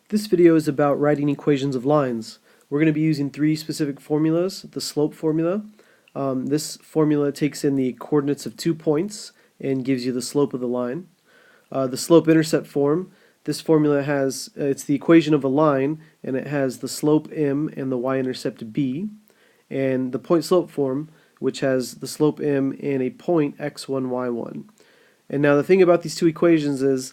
This video is about writing equations of lines. We're going to be using three specific formulas. The slope formula. This formula takes in the coordinates of 2 points and gives you the slope of the line. The slope-intercept form. This formula has, it's the equation of a line, and it has the slope m and the y-intercept b. And the point-slope form, which has the slope m and a point x1, y1. And now the thing about these two equations is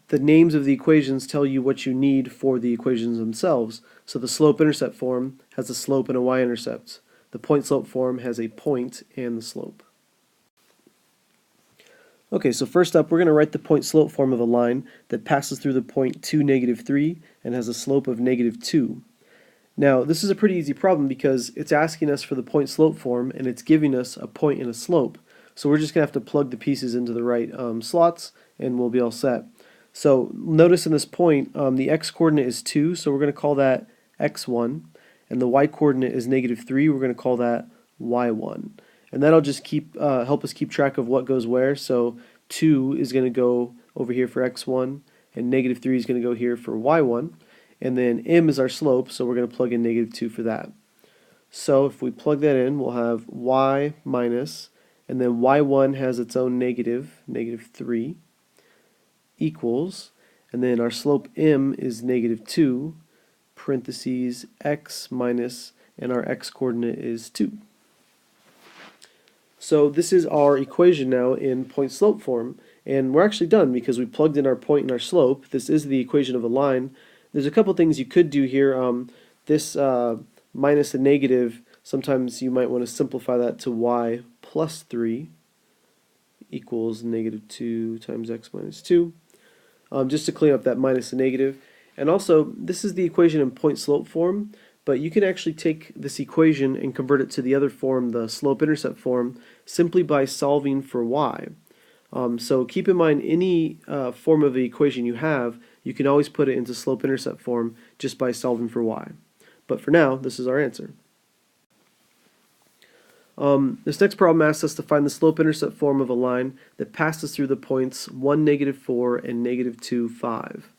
the names of the equations tell you what you need for the equations themselves. So the slope-intercept form has a slope and a y-intercept. The point-slope form has a point and the slope. Okay, so first up we're going to write the point-slope form of a line that passes through the point 2, -3 and has a slope of -2. Now this is a pretty easy problem because it's asking us for the point-slope form and it's giving us a point and a slope. So we're just going to have to plug the pieces into the right slots and we'll be all set. So notice in this point the x-coordinate is 2, so we're going to call that x1, and the y-coordinate is -3, we're going to call that y1. And that'll just help us keep track of what goes where. So 2 is going to go over here for x1, and -3 is going to go here for y1, and then m is our slope, so we're going to plug in -2 for that. So if we plug that in, we'll have y minus, and then y1 has its own negative, -3, equals, and then our slope m is -2, parentheses x minus, and our x-coordinate is 2. So this is our equation now in point-slope form, and we're actually done because we plugged in our point and our slope. This is the equation of a line. There's a couple things you could do here. This minus a negative, sometimes you might want to simplify that to y plus 3 equals -2 times x minus 2. Just to clean up that minus and negative. And also, this is the equation in point-slope form, but you can actually take this equation and convert it to the other form, the slope-intercept form, simply by solving for y. So keep in mind, any form of the equation you have, you can always put it into slope-intercept form just by solving for y. But for now, this is our answer. This next problem asks us to find the slope-intercept form of a line that passes through the points 1, -4 and -2, 5.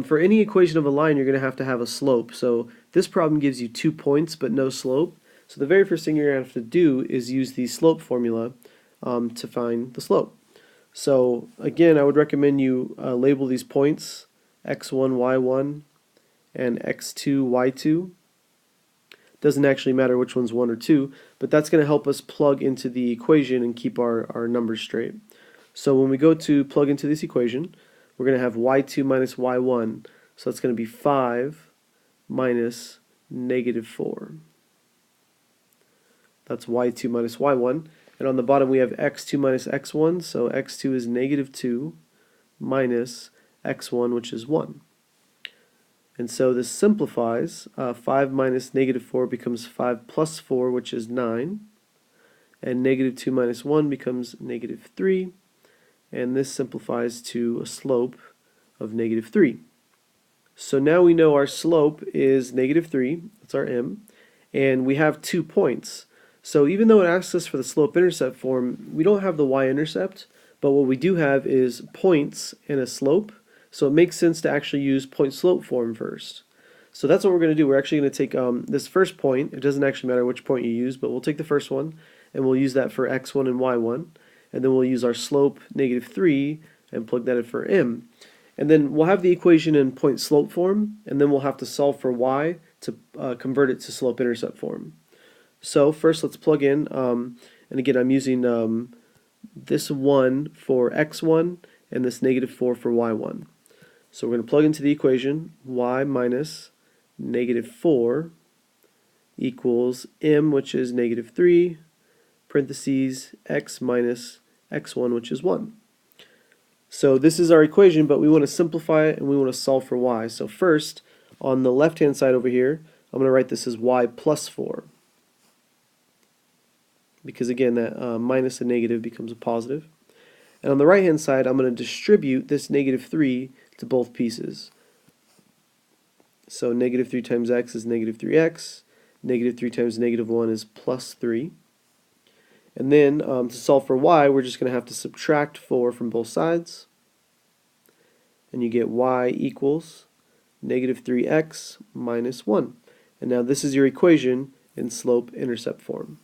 For any equation of a line, you're going to have a slope. So this problem gives you 2 points but no slope. So the very first thing you're going to have to do is use the slope formula to find the slope. So again, I would recommend you label these points x1, y1, and x2, y2. Doesn't actually matter which one's 1 or 2, but that's going to help us plug into the equation and keep our numbers straight. So when we go to plug into this equation, we're going to have y2 minus y1, so that's going to be 5 minus -4. That's y2 minus y1, and on the bottom we have x2 minus x1, so x2 is -2 minus x1, which is 1. And so this simplifies. 5 minus -4 becomes 5 plus 4, which is 9. And -2 minus 1 becomes -3. And this simplifies to a slope of -3. So now we know our slope is -3. That's our m. And we have 2 points. So even though it asks us for the slope-intercept form, we don't have the y-intercept. But what we do have is points and a slope. So it makes sense to actually use point-slope form first. So that's what we're going to do. We're actually going to take this first point. It doesn't actually matter which point you use, but we'll take the first one, and we'll use that for x1 and y1. And then we'll use our slope, -3, and plug that in for m. And then we'll have the equation in point-slope form, and then we'll have to solve for y to convert it to slope-intercept form. So first let's plug in, and again I'm using this 1 for x1 and this -4 for y1. So we're going to plug into the equation y minus -4 equals m, which is -3, parentheses x minus x1, which is 1. So this is our equation, but we want to simplify it and we want to solve for y. So first, on the left-hand side over here, I'm going to write this as y plus 4. Because again, that minus a negative becomes a positive. And on the right-hand side, I'm going to distribute this -3 to both pieces. So -3 times x is -3x, -3 times -1 is +3. And then to solve for y, we're just going to have to subtract 4 from both sides. And you get y equals negative 3x minus 1. And now this is your equation in slope-intercept form.